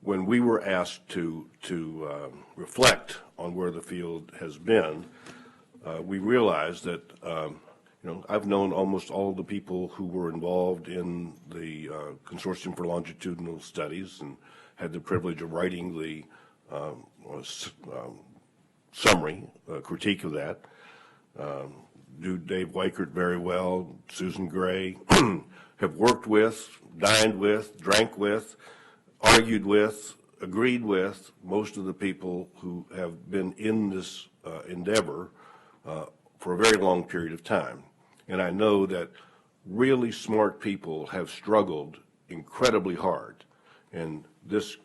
when we were asked to reflect on where the field has been, we realized that I've known almost all of the people who were involved in the Consortium for Longitudinal Studies and had the privilege of writing the summary, critique of that. Knew Dave Weichert very well, Susan Gray, have worked with, dined with, drank with, argued with, agreed with most of the people who have been in this endeavor for a very long period of time. And I know that really smart people have struggled incredibly hard. And this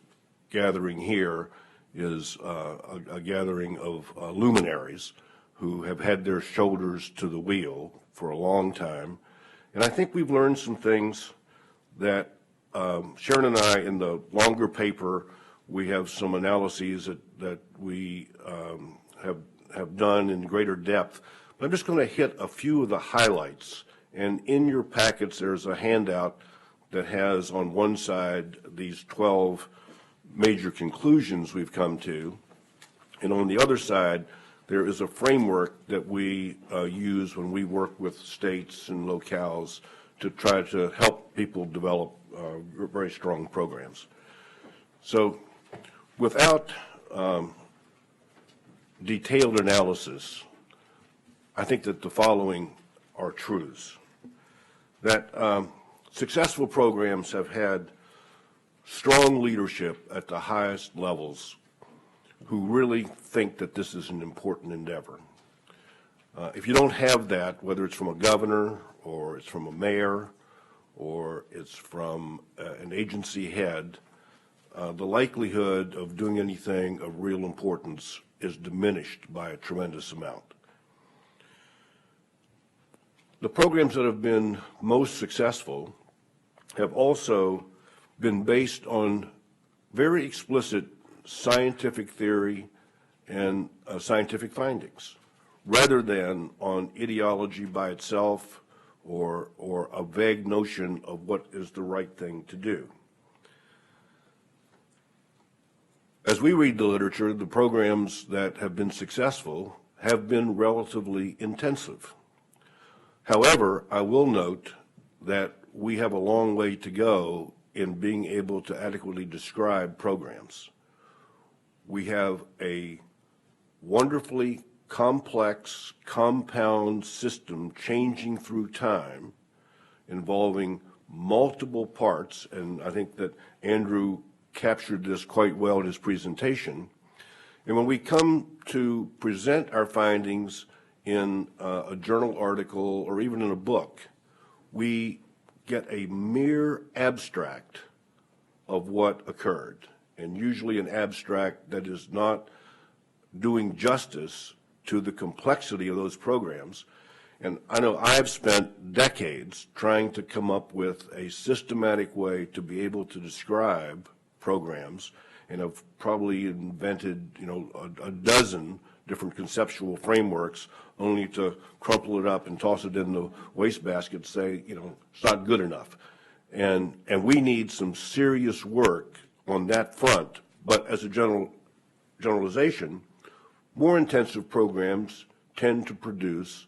gathering here is a gathering of luminaries who have had their shoulders to the wheel for a long time. And I think we've learned some things that Sharon and I, in the longer paper, we have some analyses that we have done in greater depth. But I'm just going to hit a few of the highlights. And in your packets, there's a handout that has on one side these 12 major conclusions we've come to. And on the other side, there is a framework that we use when we work with states and locales to try to help people develop very strong programs. So without detailed analysis, I think that the following are truths. That successful programs have had strong leadership at the highest levels who really think that this is an important endeavor. If you don't have that, whether it's from a governor or it's from a mayor or it's from an agency head, the likelihood of doing anything of real importance is diminished by a tremendous amount. The programs that have been most successful have also been based on very explicit scientific theory and scientific findings, rather than on ideology by itself or a vague notion of what is the right thing to do. As we read the literature, the programs that have been successful have been relatively intensive. However, I will note that we have a long way to go in being able to adequately describe programs. We have a wonderfully complex, compound system changing through time, involving multiple parts, and I think that Andrew captured this quite well in his presentation. And when we come to present our findings in a journal article or even in a book, we get a mere abstract of what occurred, and usually an abstract that is not doing justice to the complexity of those programs. And I know I've spent decades trying to come up with a systematic way to be able to describe programs, and have probably invented, a dozen different conceptual frameworks, only to crumple it up and toss it in the wastebasket and say, it's not good enough. And we need some serious work on that front. But as a generalization, more intensive programs tend to produce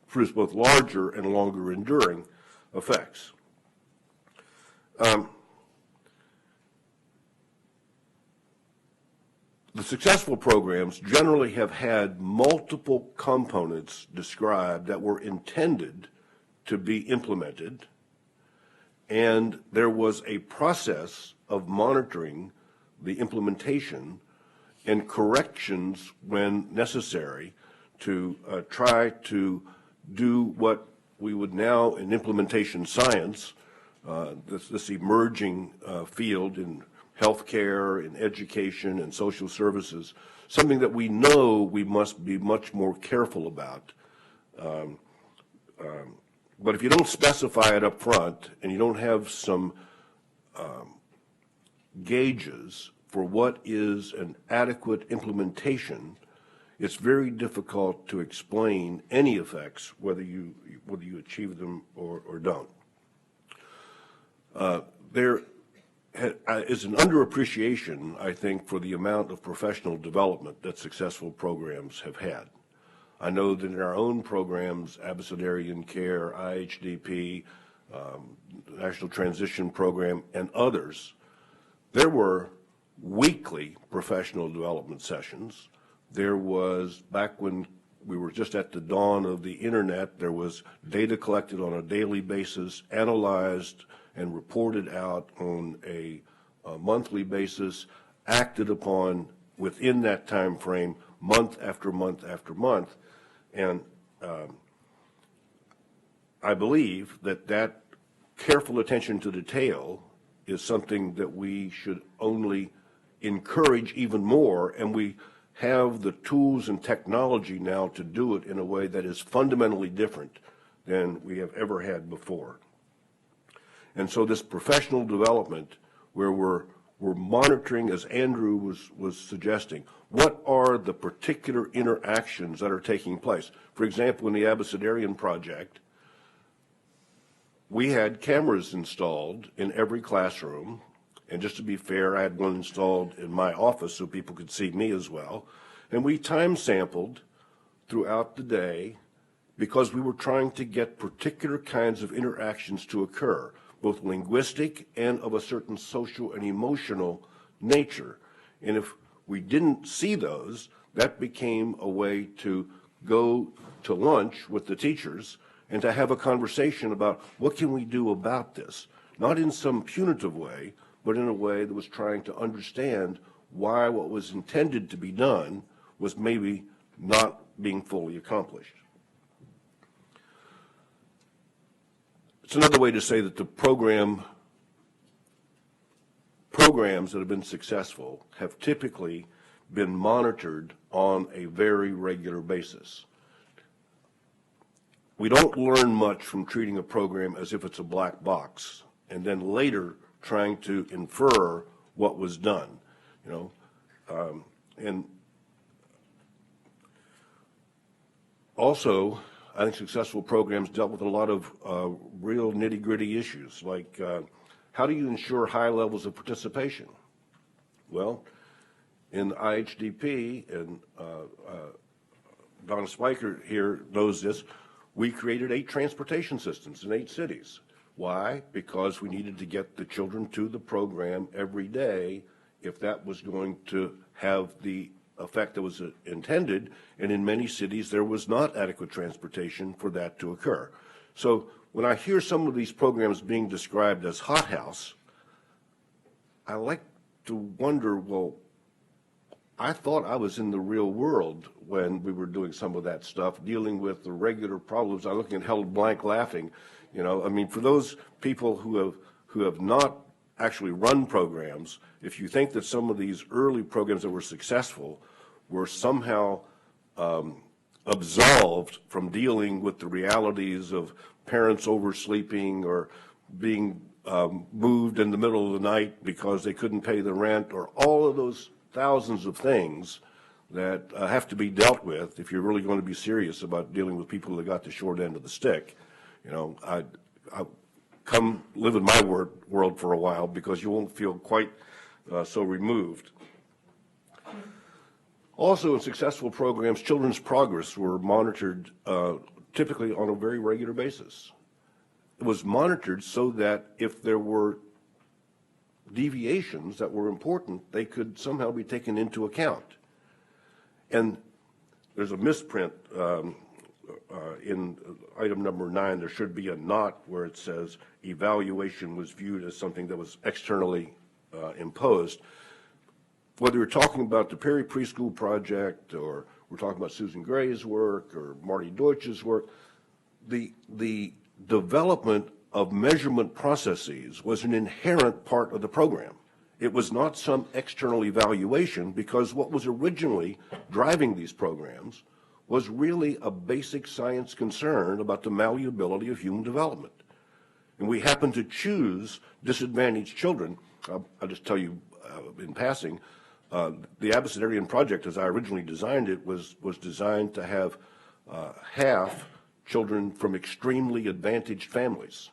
produce both larger and longer enduring effects. The successful programs generally have had multiple components described that were intended to be implemented, and there was a process of monitoring the implementation and corrections when necessary to try to do what we would now, in implementation science, this emerging field in healthcare, in education, and social services, something that we know we must be much more careful about. But if you don't specify it up front and you don't have some gauges for what is an adequate implementation, it's very difficult to explain any effects, whether you achieve them or don't. there is an underappreciation, I think, for the amount of professional development that successful programs have had. I know that in our own programs, Abecedarian Care, IHDP, National Transition Program, and others, there were weekly professional development sessions. There was, back when we were just at the dawn of the internet, there was data collected on a daily basis, analyzed and reported out on a monthly basis, acted upon within that time frame, month after month after month. And I believe that that careful attention to detail is something that we should only encourage even more, and we have the tools and technology now to do it in a way that is fundamentally different than we have ever had before. And so this professional development, where we're monitoring, as Andrew was suggesting, what are the particular interactions that are taking place? For example, in the Abecedarian project, we had cameras installed in every classroom, and just to be fair, I had one installed in my office so people could see me as well, and we time sampled throughout the day because we were trying to get particular kinds of interactions to occur, both linguistic and of a certain social and emotional nature. And if we didn't see those, that became a way to go to lunch with the teachers and to have a conversation about what can we do about this, not in some punitive way, but in a way that was trying to understand why what was intended to be done was maybe not being fully accomplished. It's another way to say that the programs that have been successful have typically been monitored on a very regular basis. We don't learn much from treating a program as if it's a black box and then later trying to infer what was done, you know. And also, I think successful programs dealt with a lot of real nitty-gritty issues, like how do you ensure high levels of participation? Well, in IHDP, and Donna Spiker here knows this, we created 8 transportation systems in 8 cities. Why? Because we needed to get the children to the program every day if that was going to have the effect that was intended, and in many cities there was not adequate transportation for that to occur. So when I hear some of these programs being described as hothouse, I like to wonder, well, I thought I was in the real world when we were doing some of that stuff, dealing with the regular problems. I'm looking at held blank laughing. You know, I mean, for those people who have not actually run programs, if you think that some of these early programs that were successful were somehow absolved from dealing with the realities of parents oversleeping or being moved in the middle of the night because they couldn't pay the rent, or all of those thousands of things that have to be dealt with if you're really going to be serious about dealing with people that got the short end of the stick. You know, I come live in my world for a while because you won't feel quite so removed. Also, in successful programs, children's progress were monitored typically on a very regular basis. It was monitored so that if there were deviations that were important, they could somehow be taken into account. And there's a misprint in item number 9. There should be a not where it says evaluation was viewed as something that was externally imposed. Whether we're talking about the Perry Preschool Project, or we're talking about Susan Gray's work, or Marty Deutsch's work, the development of measurement processes was an inherent part of the program. It was not some external evaluation, because what was originally driving these programs was really a basic science concern about the malleability of human development. And we happened to choose disadvantaged children. I'll just tell you in passing, the Abecedarian project, as I originally designed it, was designed to have half children from extremely advantaged families,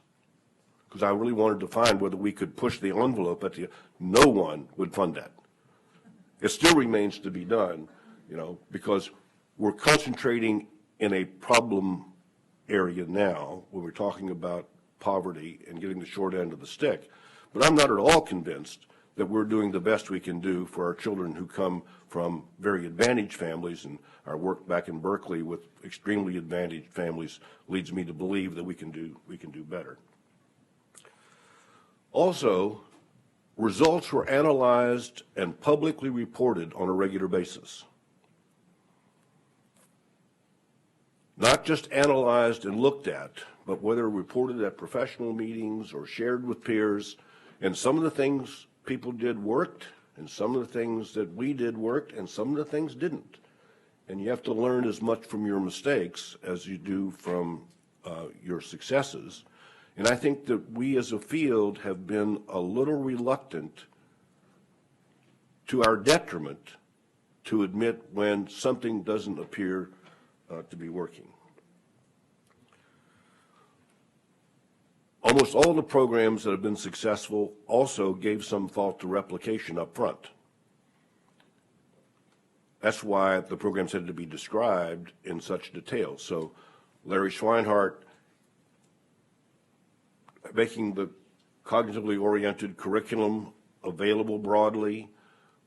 because I really wanted to find whether we could push the envelope at the, no one would fund that. It still remains to be done, you know, because we're concentrating in a problem area now when we're talking about poverty and getting the short end of the stick. But I'm not at all convinced that we're doing the best we can do for our children who come from very advantaged families, and our work back in Berkeley with extremely advantaged families leads me to believe that we can do better. Also, results were analyzed and publicly reported on a regular basis. Not just analyzed and looked at, but whether reported at professional meetings or shared with peers. And some of the things people did worked, and some of the things that we did worked, and some of the things didn't. And you have to learn as much from your mistakes as you do from your successes. And I think that we as a field have been a little reluctant, to our detriment, to admit when something doesn't appear to be working. Almost all the programs that have been successful also gave some thought to replication up front. That's why the programs had to be described in such detail. So Larry Schweinhart, making the cognitively oriented curriculum available broadly,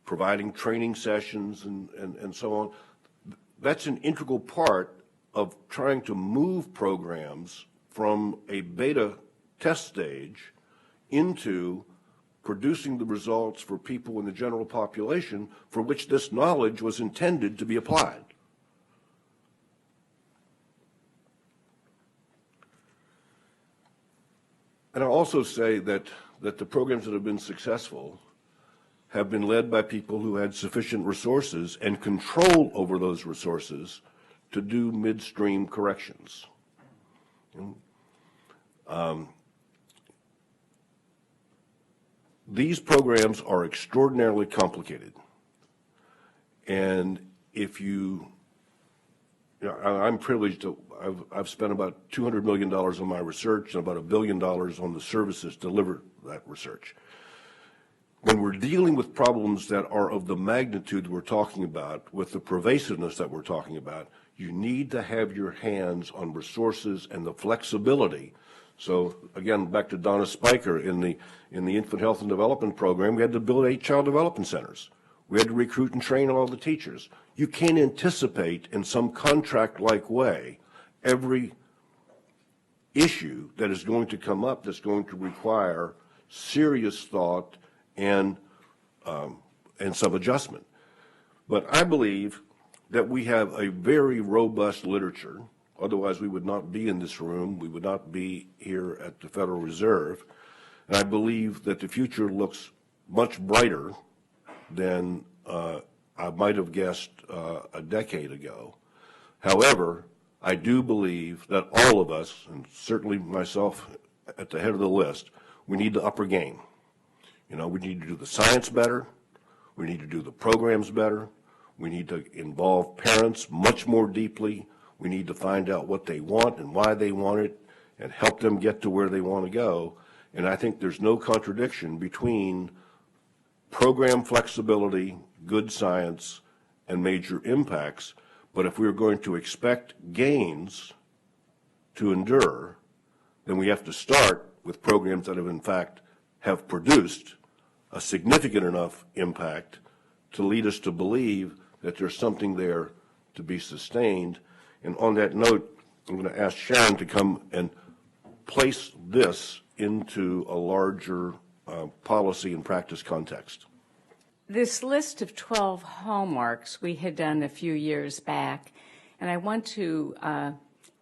providing training sessions and so on, that's an integral part of trying to move programs from a beta test stage into producing the results for people in the general population for which this knowledge was intended to be applied. And I'll also say that the programs that have been successful have been led by people who had sufficient resources and control over those resources to do midstream corrections. These programs are extraordinarily complicated. And if you know, I'm privileged to, I've spent about $200 million on my research and about $1 billion on the services to deliver that research. When we're dealing with problems that are of the magnitude we're talking about, with the pervasiveness that we're talking about, you need to have your hands on resources and the flexibility. So again, back to Donna Spiker, in the Infant Health and Development Program, we had to build 8 child development centers. We had to recruit and train all the teachers. You can't anticipate in some contract-like way every issue that is going to come up that's going to require serious thought and some adjustment. But I believe that we have a very robust literature. Otherwise, we would not be in this room. We would not be here at the Federal Reserve. And I believe that the future looks much brighter than I might have guessed a decade ago. However, I do believe that all of us, and certainly myself at the head of the list, we need to up our game. You know, we need to do the science better. We need to do the programs better. We need to involve parents much more deeply. We need to find out what they want and why they want it and help them get to where they want to go. And I think there's no contradiction between program flexibility, good science, and major impacts. But if we're going to expect gains to endure, then we have to start with programs that have in fact have produced a significant enough impact to lead us to believe that there's something there to be sustained. And on that note, I'm going to ask Sharon to come and place this into a larger policy and practice context. This list of 12 hallmarks we had done a few years back, and I want to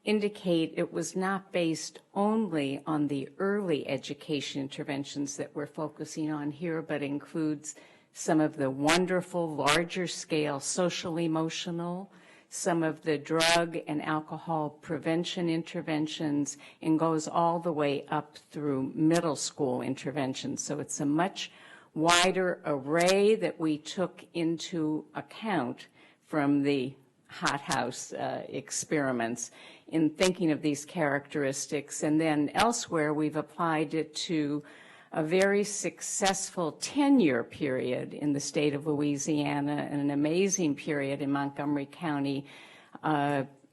indicate it was not based only on the early education interventions that we're focusing on here, but includes some of the wonderful, larger scale social emotional, some of the drug and alcohol prevention interventions, and goes all the way up through middle school interventions. So it's a much wider array that we took into account, from the hothouse experiments in thinking of these characteristics. And then elsewhere, we've applied it to a very successful 10-year period in the state of Louisiana and an amazing period in Montgomery County,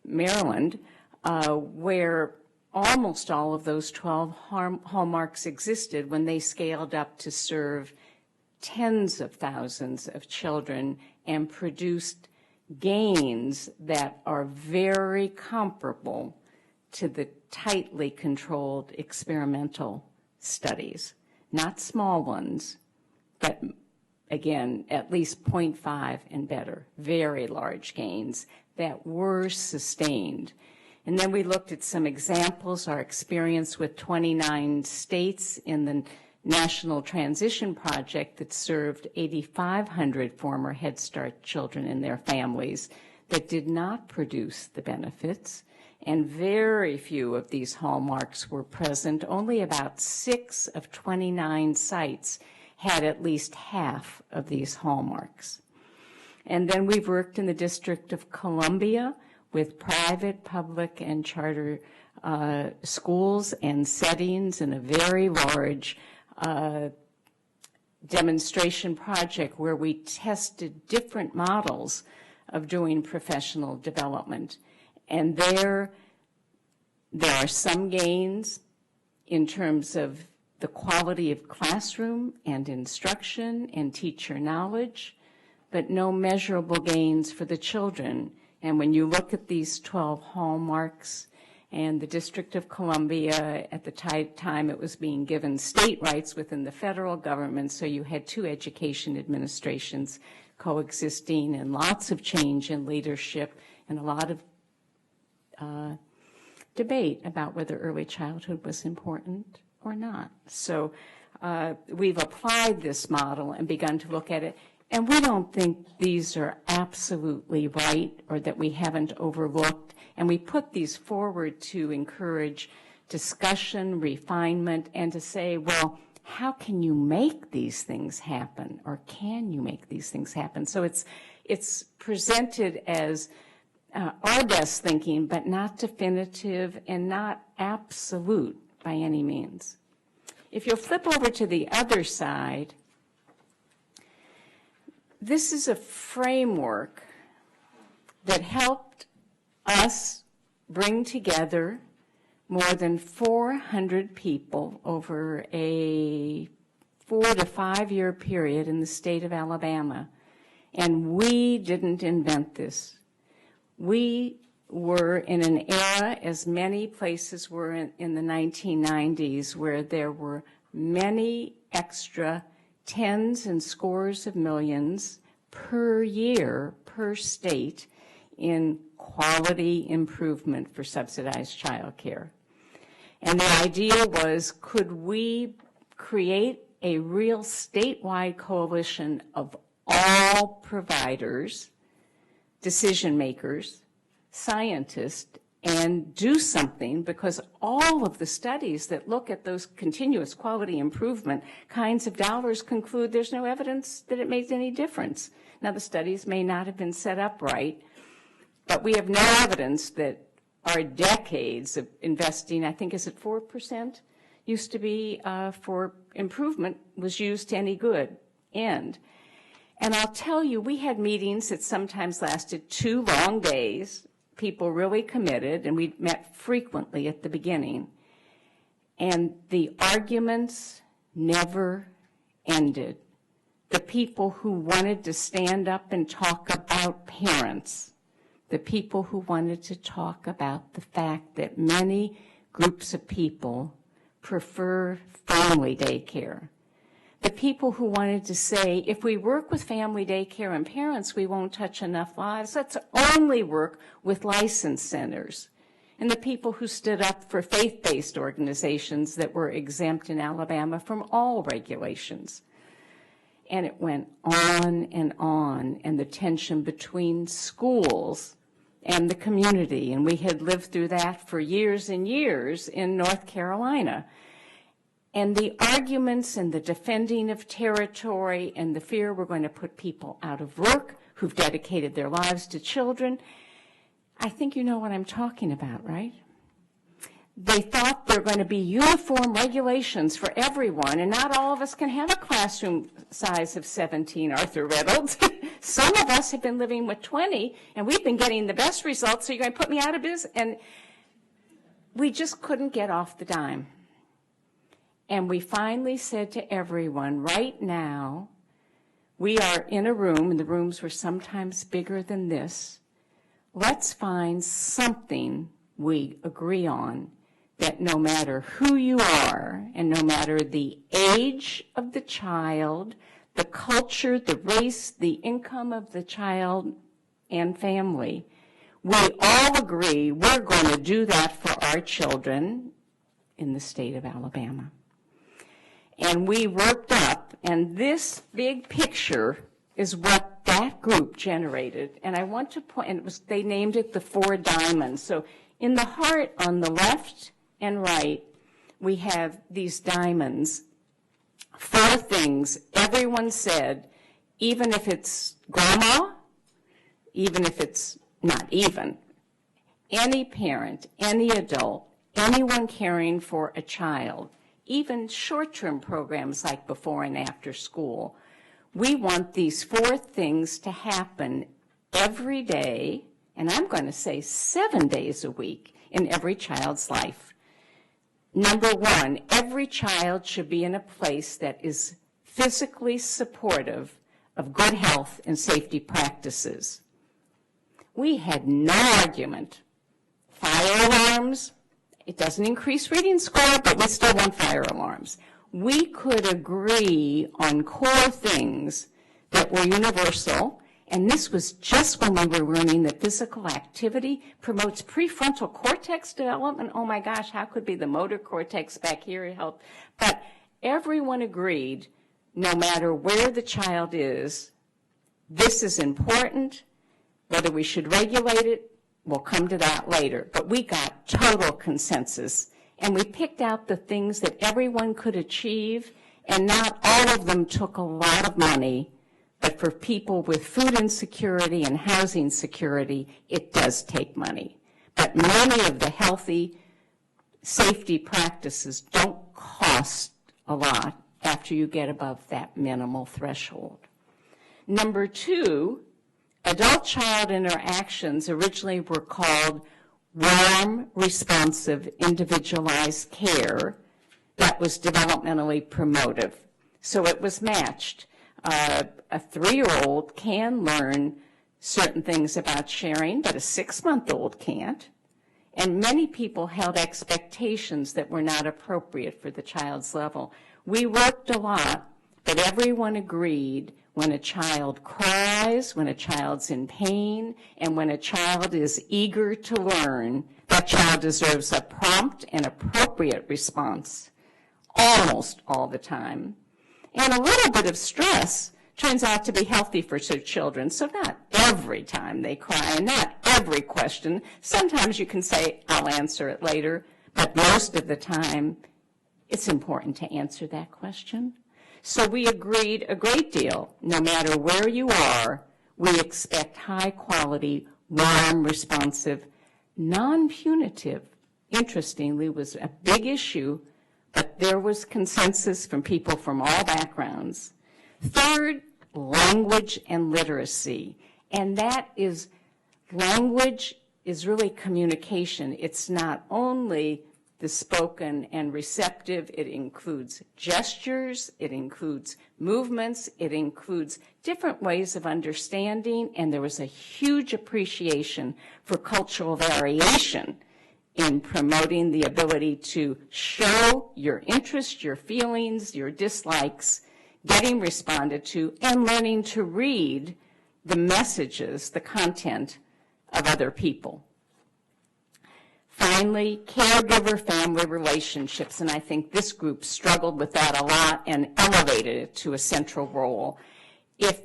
Maryland, where almost all of those 12 hallmarks existed when they scaled up to serve tens of thousands of children and produced gains that are very comparable to the tightly controlled experimental studies. Not small ones, but again, at least 0.5 and better, very large gains that were sustained. And then we looked at some examples, our experience with 29 states in the National Transition Project that served 8,500 former Head Start children and their families that did not produce the benefits. And very few of these hallmarks were present. Only about 6 of 29 sites had at least half of these hallmarks. And then we've worked in the District of Columbia with private, public, and charter schools and settings in a very large demonstration project where we tested different models of doing professional development. And there are some gains in terms of the quality of classroom and instruction and teacher knowledge, but no measurable gains for the children. And when you look at these 12 hallmarks, and the District of Columbia, at the time it was being given state rights within the federal government, so you had 2 education administrations coexisting and lots of change in leadership and a lot of debate about whether early childhood was important or not. So we've applied this model and begun to look at it, and we don't think these are absolutely right or that we haven't overlooked. And we put these forward to encourage discussion, refinement, and to say, well, how can you make these things happen? Or can you make these things happen? So it's presented as our best thinking, but not definitive and not absolute by any means. If you'll flip over to the other side, this is a framework that helped us bring together more than 400 people over a 4 to 5 year period in the state of Alabama. And we didn't invent this. We were in an era, as many places were in the 1990s, where there were many extra tens and scores of millions per year, per state, in quality improvement for subsidized childcare. And the idea was, could we create a real statewide coalition of all providers, decision makers, scientists, and do something, because all of the studies that look at those continuous quality improvement kinds of dollars conclude there's no evidence that it makes any difference. Now, the studies may not have been set up right, but we have no evidence that our decades of investing, I think, is it 4%, used to be for improvement, was used to any good end. And I'll tell you, we had meetings that sometimes lasted 2 long days, people really committed, and we met frequently at the beginning. And the arguments never ended. The people who wanted to stand up and talk about parents, the people who wanted to talk about the fact that many groups of people prefer family daycare, the people who wanted to say, if we work with family daycare and parents, we won't touch enough lives. Let's only work with licensed centers. And the people who stood up for faith-based organizations that were exempt in Alabama from all regulations. And it went on, and the tension between schools and the community. And we had lived through that for years and years in North Carolina. And the arguments and the defending of territory and the fear we're going to put people out of work who've dedicated their lives to children. I think you know what I'm talking about, right? They thought there were going to be uniform regulations for everyone, and not all of us can have a classroom size of 17, Arthur Reynolds. Some of us have been living with 20, and we've been getting the best results, so you're going to put me out of business? And we just couldn't get off the dime. And we finally said to everyone, right now, we are in a room, and the rooms were sometimes bigger than this. Let's find something we agree on, that no matter who you are and no matter the age of the child, the culture, the race, the income of the child and family, we all agree we're going to do that for our children in the state of Alabama. And we worked up, and this big picture is what that group generated. And I want to point, and they named it the 4 diamonds. So in the heart on the left and right, we have these diamonds. 4 things everyone said, even if it's grandma, even if it's not even, any parent, any adult, anyone caring for a child, even short-term programs like before and after school, we want these 4 things to happen every day, and I'm going to say 7 days a week in every child's life. Number 1, every child should be in a place that is physically supportive of good health and safety practices. We had no argument. Fire alarms, it doesn't increase reading score, but we still want fire alarms. We could agree on core things that were universal, and this was just when we were learning that physical activity promotes prefrontal cortex development. Oh my gosh, how could be the motor cortex back here help? But everyone agreed, no matter where the child is, this is important. Whether we should regulate it, we'll come to that later. But we got total consensus, and we picked out the things that everyone could achieve, and not all of them took a lot of money. But for people with food insecurity and housing security, it does take money. But many of the healthy safety practices don't cost a lot after you get above that minimal threshold. Number 2, adult-child interactions originally were called warm, responsive, individualized care that was developmentally promotive. So it was matched. A 3-year-old can learn certain things about sharing, but a 6-month-old can't. And many people held expectations that were not appropriate for the child's level. We worked a lot, but everyone agreed when a child cries, when a child's in pain, and when a child is eager to learn, that child deserves a prompt and appropriate response almost all the time. And a little bit of stress turns out to be healthy for children. So not every time they cry and not every question. Sometimes you can say, I'll answer it later. But most of the time, it's important to answer that question. So we agreed a great deal. No matter where you are, we expect high quality, warm, responsive, non-punitive. Interestingly, was a big issue, but there was consensus from people from all backgrounds. 3rd, language and literacy. And that is, language is really communication. It's not only the spoken and receptive, it includes gestures, it includes movements, it includes different ways of understanding, and there was a huge appreciation for cultural variation in promoting the ability to show your interests, your feelings, your dislikes, getting responded to, and learning to read the messages, the content of other people. Finally, caregiver-family relationships, and I think this group struggled with that a lot and elevated it to a central role. If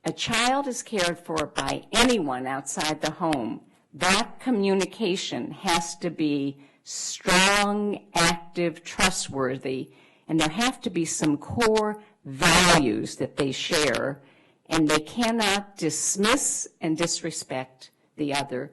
a child is cared for by anyone outside the home, that communication has to be strong, active, trustworthy, and there have to be some core values that they share, and they cannot dismiss and disrespect the other.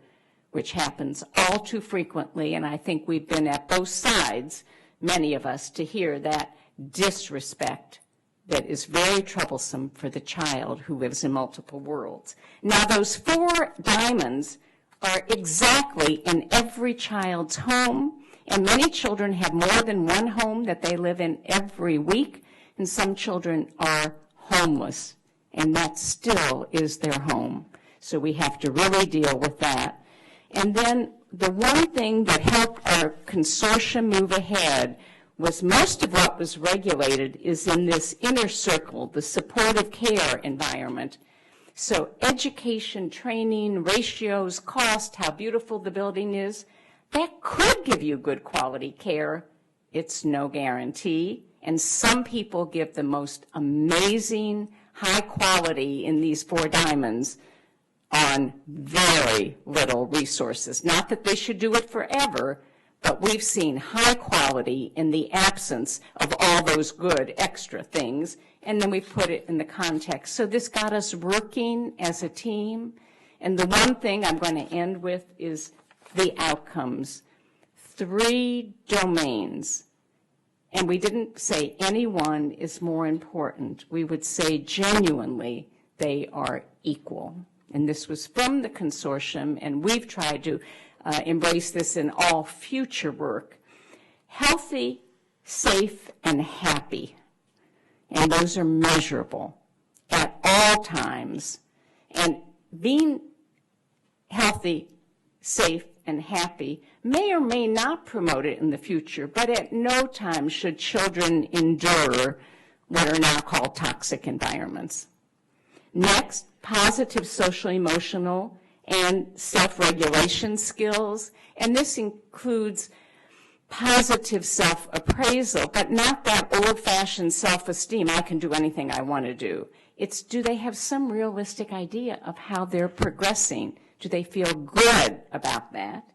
which happens all too frequently, and I think we've been at both sides, many of us, to hear that disrespect that is very troublesome for the child who lives in multiple worlds. Now, those 4 diamonds are exactly in every child's home, and many children have more than one home that they live in every week, and some children are homeless, and that still is their home. So we have to really deal with that. And then the one thing that helped our consortium move ahead was most of what was regulated is in this inner circle, the supportive care environment. So education, training, ratios, cost, how beautiful the building is, that could give you good quality care. It's no guarantee. And some people give the most amazing high quality in these 4 diamonds on very little resources. Not that they should do it forever, but we've seen high quality in the absence of all those good extra things, and then we put it in the context. So this got us working as a team, and the one thing I'm going to end with is the outcomes. 3 domains, and we didn't say any one is more important. We would say genuinely they are equal. And this was from the consortium, and we've tried to embrace this in all future work. Healthy, safe, and happy. And those are measurable at all times. And being healthy, safe, and happy may or may not promote it in the future, but at no time should children endure what are now called toxic environments. Next, positive social, emotional, and self-regulation skills, and this includes positive self-appraisal, but not that old-fashioned self-esteem, I can do anything I want to do. It's, do they have some realistic idea of how they're progressing? Do they feel good about that?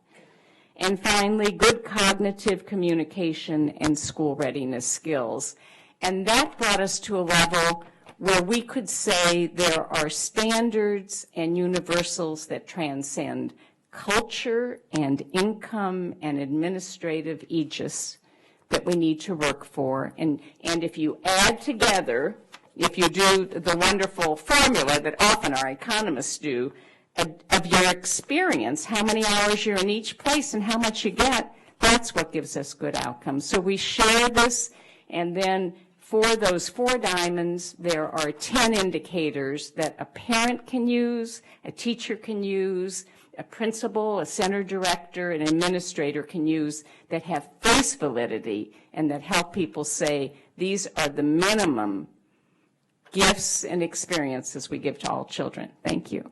And finally, good cognitive communication and school readiness skills. And that brought us to a level where we could say there are standards and universals that transcend culture and income and administrative aegis that we need to work for. And if you add together, if you do the wonderful formula that often our economists do, of your experience, how many hours you're in each place and how much you get, that's what gives us good outcomes. So we share this, and then for those 4 diamonds, there are 10 indicators that a parent can use, a teacher can use, a principal, a center director, an administrator can use that have face validity and that help people say these are the minimum gifts and experiences we give to all children. Thank you.